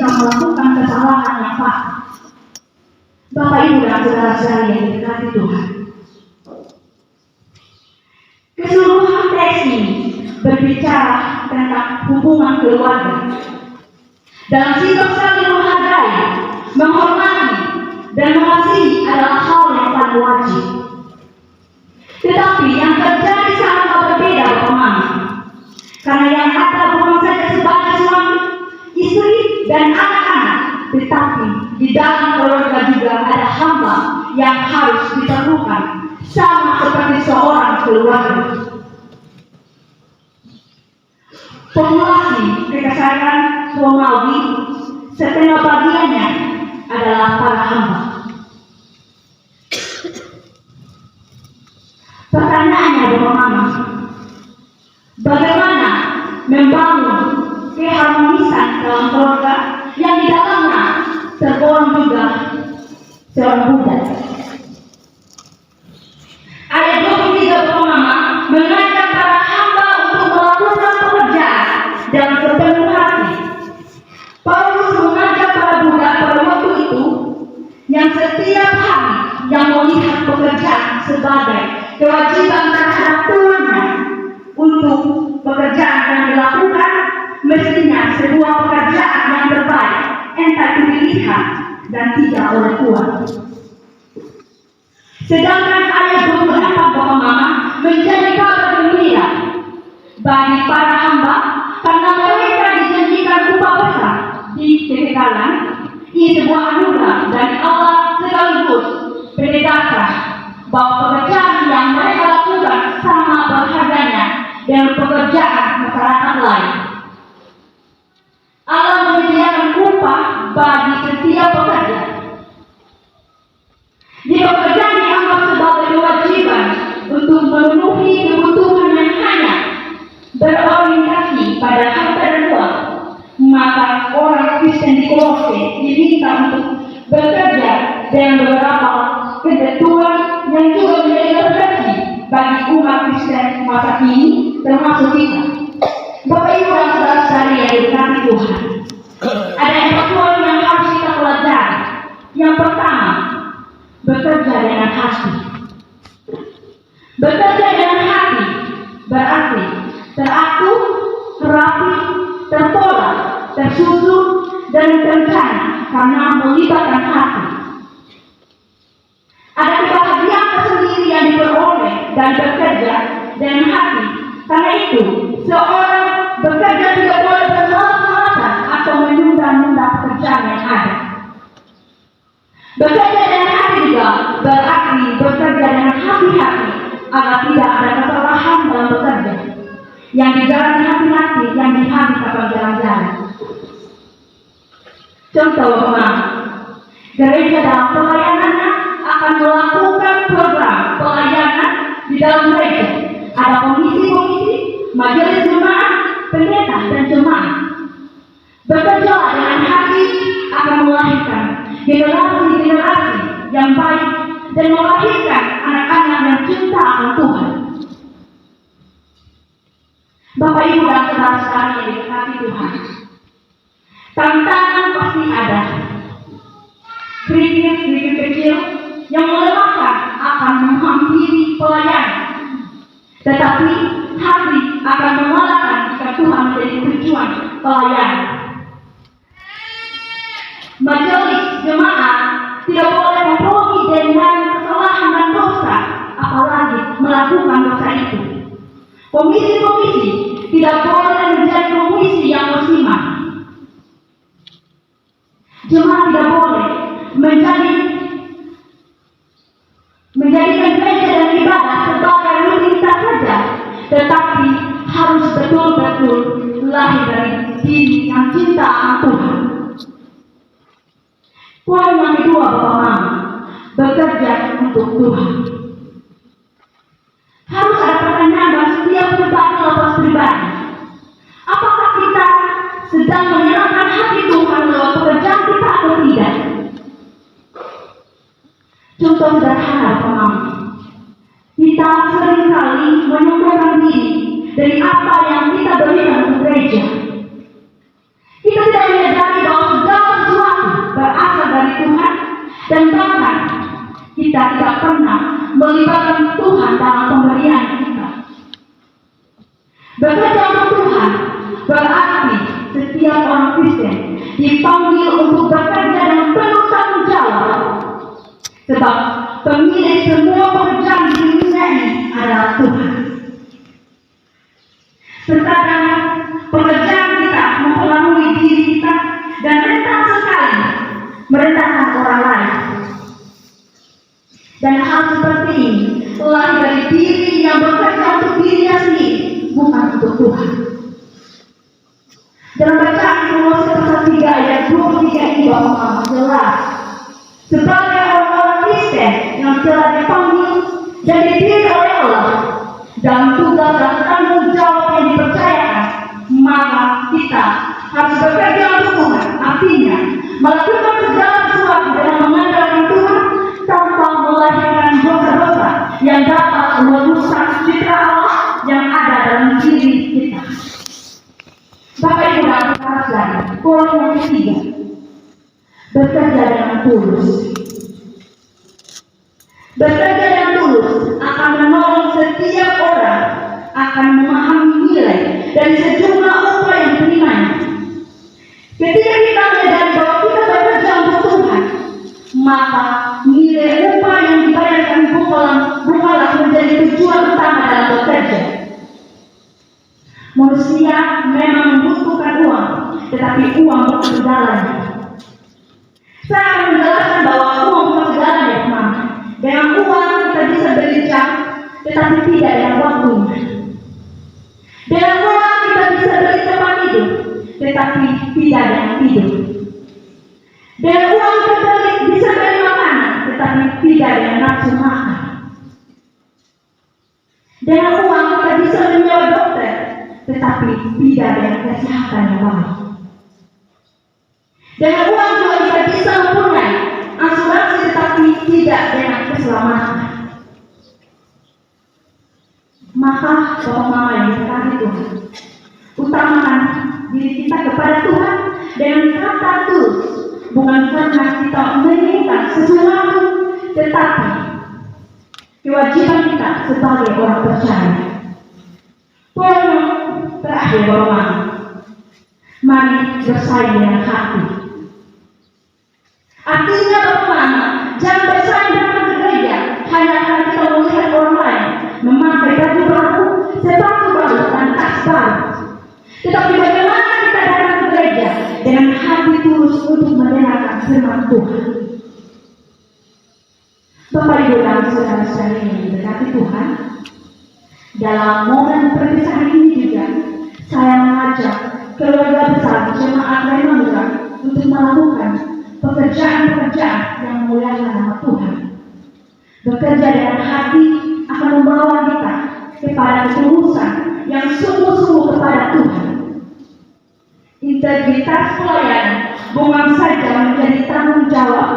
jika melakukan kesalahan yang fatal. Bapak Ibu dan saudara-saudari yang diberkati Tuhan, keseluruhan teks ini berbicara tentang hubungan keluarga. Dalam sikap saling menghargai, menghormati, dan mengasihi adalah hal yang paling wajib. Tetapi yang terjadi sangat berbeda, Bapak Mama. Karena yang ada bukan saja sebagai suami, istri, dan anak-anak, tetapi di dalam keluarga juga ada hamba yang harus diperlukan, sama seperti seorang keluarga. Populasi kekaisaran Romawi setengah bagiannya adalah para hamba. Pertanyaannya, Bapak Mama, bagaimana membangun keharmonisan dalam keluarga yang di dalamnya tergolong juga seorang budak? Ayat 23, Bapak Mama, mengajak para hamba untuk melakukan pekerjaan dengan sepenuh hati. Paulus mengajak para budak pada waktu itu yang setiap hari yang melihat pekerjaan sebagai kewajiban terhadap tuannya untuk pekerjaan yang dilakukan mestinya sebuah pekerjaan yang terbaik, entah dilihat dan tidak oleh Tuhan. Sedangkan ayat 24, Bapak Mama, menjadi kabar gembira bagi para hamba karena mereka dijanjikan upah besar di kekekalan. Ini sebuah anugerah dari Allah sekaligus penegasan bahwa pekerjaan yang mereka lakukan sama berharganya dengan pekerjaan masyarakat lain. Allah menyediakan upah bagi setiap pekerja. Di pekerjaan dianggap sebagai kewajiban untuk memenuhi kebutuhan yang hanya berorientasi pada harta dan uang, maka orang Kristen di Kolose diminta untuk bekerja dengan beberapa ketentuan yang juga menjadi referensi bagi umat Kristen masa kini, termasuk kita. Bapak Ibu dan saudara-saudari yang diberkati Tuhan, ada 4 poin yang harus kita pelajari. Yang pertama, bekerja dengan hati. Bekerja dengan hati berarti teratur, rapi, terpola, tersusun, dan terencana karena melibatkan hati. Ada kebahagiaan tersendiri yang diperoleh dan bekerja dengan hati. Karena itu, seorang bekerja tidak boleh bermalas-malasan atau menunda-nunda pekerjaan yang ada. Bekerja dengan hati juga berarti bekerja dengan hati-hati agar tidak ada kesalahan dalam bekerja yang dijalani hati-hati yang dihati kapal jalan-jalan. Contoh, Bapak, gereja dalam pelayanannya akan melakukan program pelayanan di dalam gereja. Ada komisi-komisi, majelis jemaat, pendeta, dan jemaat. Bekerja dengan hati akan melahirkan generasi-generasi yang baik dan melahirkan anak-anak yang cinta akan Tuhan. Bapak Ibu dan saudara-saudari yang diberkati Tuhan, tantangan pasti ada. Kritik kecil yang melelahkan akan menghampiri pelayanan, tetapi hati akan mengalahkan jika Tuhan menjadi tujuan pelayanan. Majelis jemaat tidak boleh mempromi dengan kesalahan dan dosa, apalagi melakukan dosa itu. Komisi-komisi tidak boleh menjadi komisi yang bersifat. Jemaat tidak boleh menjadikan gereja dan ibadah sebagai rutinitas saja, tetapi harus betul-betul lahir dari diri yang cinta akan Tuhan. Poin yang kedua, Bapak Mama, bekerja untuk Tuhan. Harus ada pertanyaan dalam setiap pribadi lepas pribadi. Apakah kita sedang menyerahkan hati Tuhan lewat pekerjaan kita atau tidak? Contoh sederhana, Bapak Mama, kita seringkali menyombongkan diri dari apa yang kita berikan untuk gereja. Kita tidak menyadari bahwa segala Dan bahkan kita tidak pernah melibatkan Tuhan dalam pemberian kita. Bekerja untuk Tuhan berarti setiap orang Kristen dipanggil untuk bekerja dengan penuh tanggung jawab. Sebab pemilik semua pekerjaan di dunia ini adalah Tuhan. Terkadang pekerjaan kita mempengaruhi diri kita dan rentan sekali merendahkan orang lain. Dan hal seperti ini lahir dari diri yang bekerja untuk dirinya sendiri, bukan untuk Tuhan. Dalam bacaan Kolose pasal 3 ayat 23 ini Bapak jelas, sebagai orang-orang Kristen yang telah dipanggil dan dipilih oleh Allah dalam tugas dan tanggung jawab yang dipercayakan, maka kita harus bekerja untuk Tuhan. Artinya melakukan segala sesuatu dengan mengandalkan Tuhan tanpa melahirkan dosa-dosa yang dapat merusak citra Allah yang ada dalam diri kita. Bapak Ibu dan saudara, poin yang ketiga, bekerja dengan tulus. Bekerja dengan tulus akan menolong setiap orang akan memahami nilai dan sejumlah upaya yang diterimanya. Ketika kita menyadari bahwa kita bekerja untuk Tuhan, maka nilai upah yang dibayarkan bukanlah menjadi tujuan utama dalam bekerja. Manusia memang membutuhkan uang, tetapi uang bukan segalanya. Saya akan menjelaskan bahwa uang bukan segalanya, teman. Dengan uang kita bisa beli jam, tetapi tidak dengan waktunya. Dengan uang kita bisa beli tempat tidur, tetapi tidak dengan tidur. Dengan uang kita bisa beli makanan, tetapi tidak dengan nafsu makan. Dengan uang kita bisa menyewa dokter, tetapi tidak dengan kesehatan yang baik. Dengan uang juga kita bisa mempunyai asuransi, tetapi tidak dengan keselamatan. Maka Bapak Mama yang dikasihi Tuhan, utamakan diri kita kepada Tuhan dengan kata tulus, bukan karena kita menginginkan sesuatu, tetapi kewajiban kita sebagai orang percaya. Poin terakhir Bapak Mama, mari bersaing dengan hati. Artinya Bapak Mama, jangan bersaing dengan gereja hanya karena kita melihat orang lain memakai baju baru, sepatu baru, dan tas baru. Tetapi bagaimana kita datang ke gereja dengan hati tulus untuk mendengarkan firman Tuhan. Bapak Ibu dan saudara sekalian yang diberkati Tuhan, dalam momen perpisahan ini juga saya mengajak keluarga besar jemaat Rema untuk melakukan pekerjaan-pekerjaan yang memuliakan nama Tuhan. Bekerja dengan hati akan membawa kita kepada ketulusan yang sungguh-sungguh kepada Tuhan. Integritas pelayanan bukan saja menjadi tanggung jawab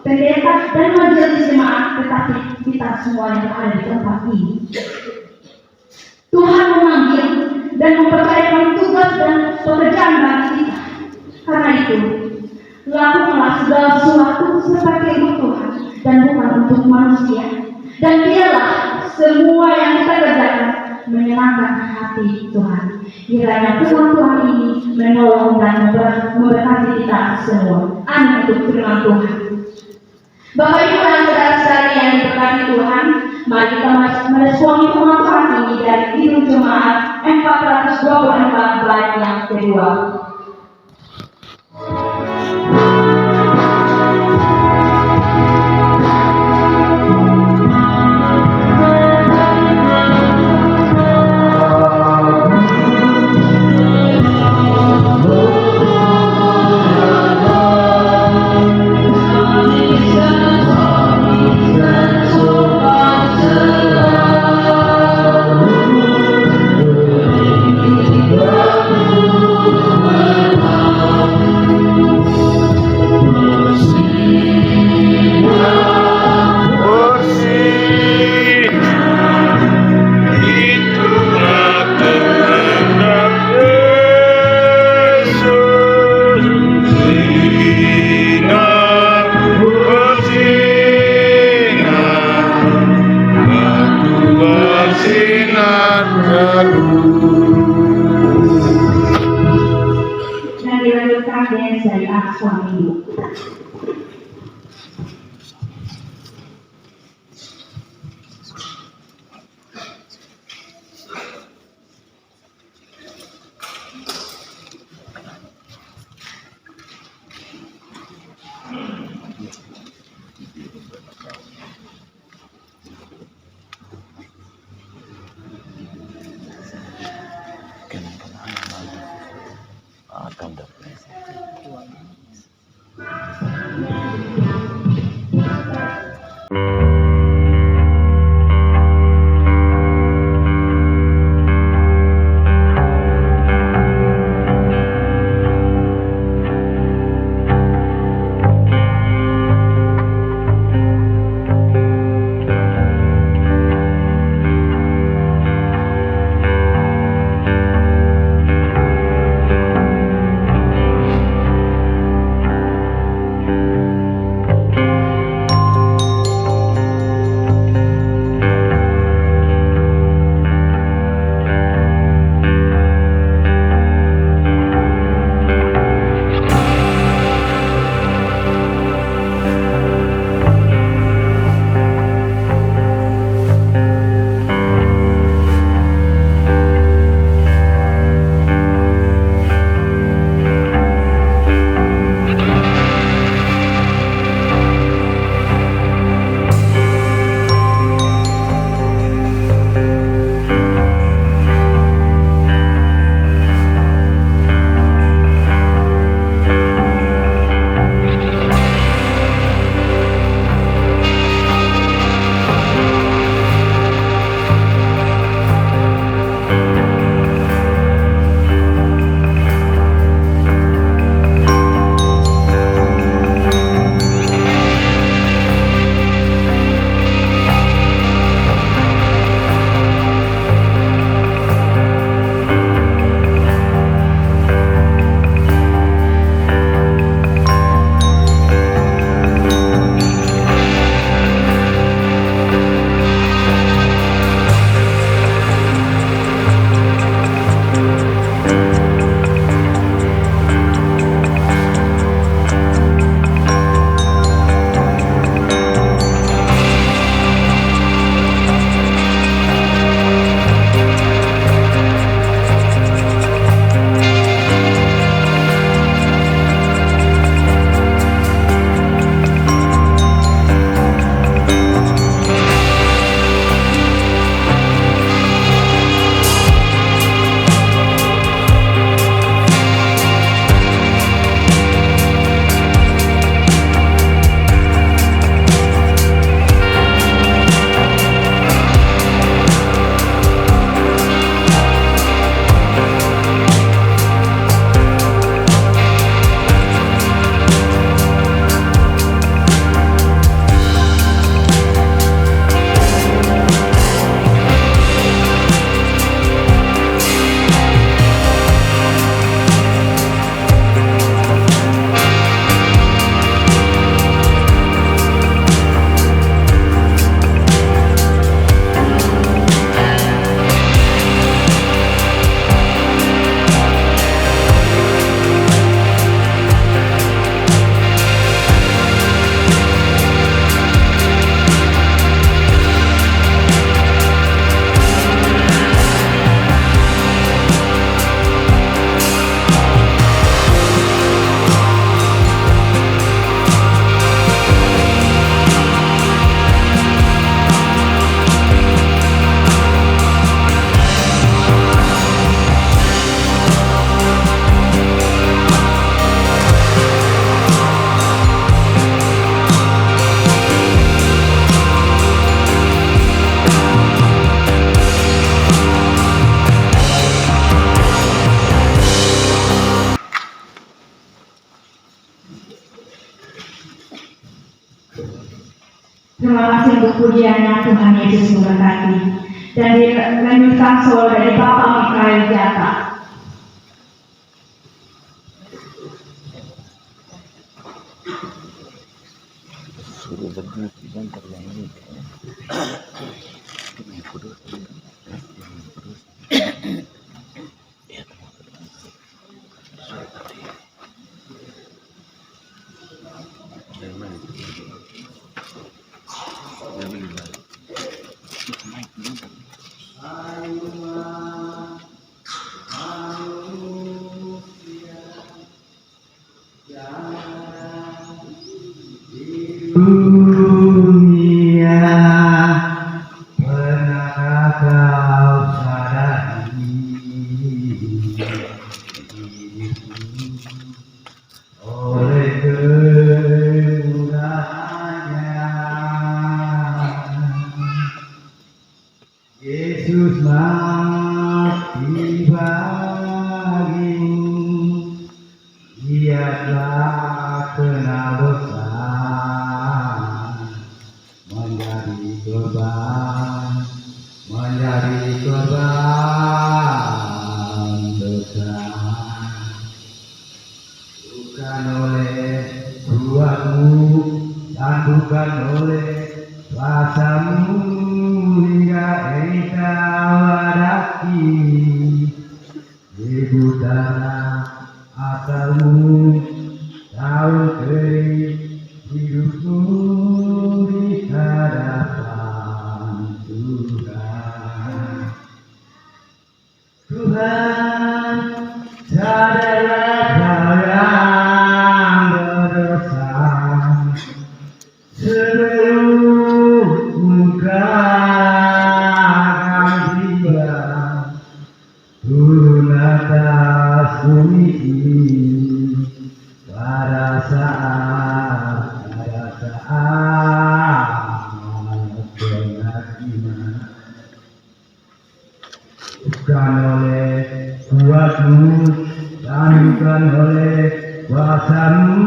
pendeta dan majelis jemaat, tetapi kita semua yang ada di tempat ini. Tuhan memanggil dan mempercayakan tugas dan pekerjaan bagi kita. Karena itu, lakukanlah segala sesuatu seperti untuk Tuhan dan bukan untuk manusia. Dan biarlah semua yang kita kerjakan menyenangkan hati Tuhan. Kiranya Tuhan ini menolong dan memberkati kita semua. Amin untuk firman Tuhan. Bapak Ibu dan saudara-saudari yang diberkati Tuhan, mari kita meresponi firman Tuhan ini dari Kidung Jemaat 424 bait yang kedua. Oh dan syariah suami hidup. Terima kasih untuk pujiannya, Tuhan Yesus memberkati. Dan dilanjutkan solo dari Bapak Mikael Jata. Suruh berdua dan terlalu Dunia pernah kau sadari oleh kemurahannya Yesus mati bagimu, Dia telah kena dosa menjadi korban dosa, bukan oleh kuatmu dan bukan oleh kuasamu hingga engkau hadapi ibu tanah asalmu, tahu kering hidupmu di hadapan Tuhan. Tuhan, sadarlah kau yang berdosa sebelum muka akan tiba turun atas bumi ini pada saat penghakiman. Bukan oleh kuatmu dan bukan oleh kuasamu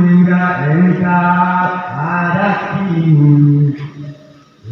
hingga engkau hadapi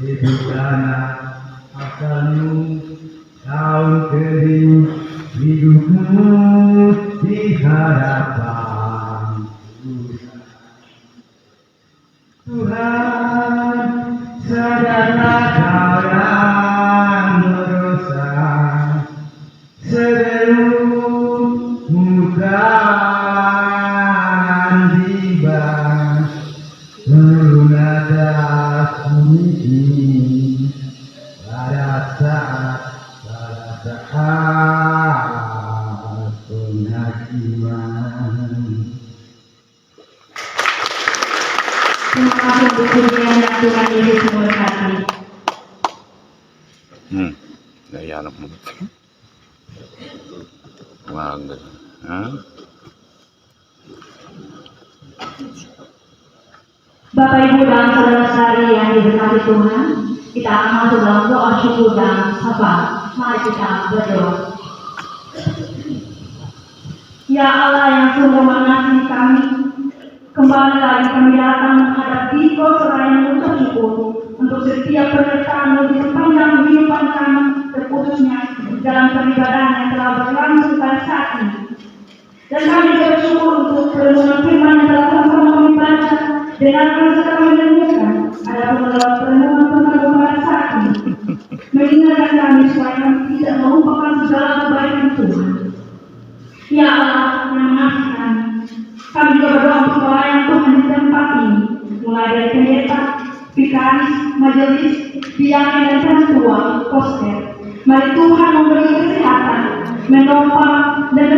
ibu tanah asalmu, tahu kering hidupmu di hadapan Tuhan. Sadarlah kau yang berdosa sebelum muka tiba turun atas bumi ini pada saat penghakiman. Terima kasih untuk pujian yang Tuhan Yesus memberkati. Gaya anak mo. Wag. Ha? Bapak Ibu dan saudara-saudari yang diberkati Tuhan, kita akan masuk dalam doa syukur dan sabar. Mari kita berdoa. Ya Allah yang sungguh mengasihi kami, kembali lagi kami datang menghadap Dikau seraya mengucap syukur untuk setiap penyertaan-Mu di sepanjang kehidupan kami, terkhususnya dalam peribadahan yang telah berlangsung pada saat ini. Dan kami juga bersyukur untuk perenungan firman yang telah sama-sama kami baca, dengarkan serta menemukan. Adapun dalam perenungan tentang pada saat ini, mengingatkan kami supaya kami tidak melupakan segala kebaikan Tuhan. Ya Allah yang mengasihi kami juga berdoa untuk pelayan Tuhan di tempat ini, mulai dari pendeta, vikaris, majelis, biaya dan transtua, poster. Mari Tuhan memberi kesehatan, menopang dan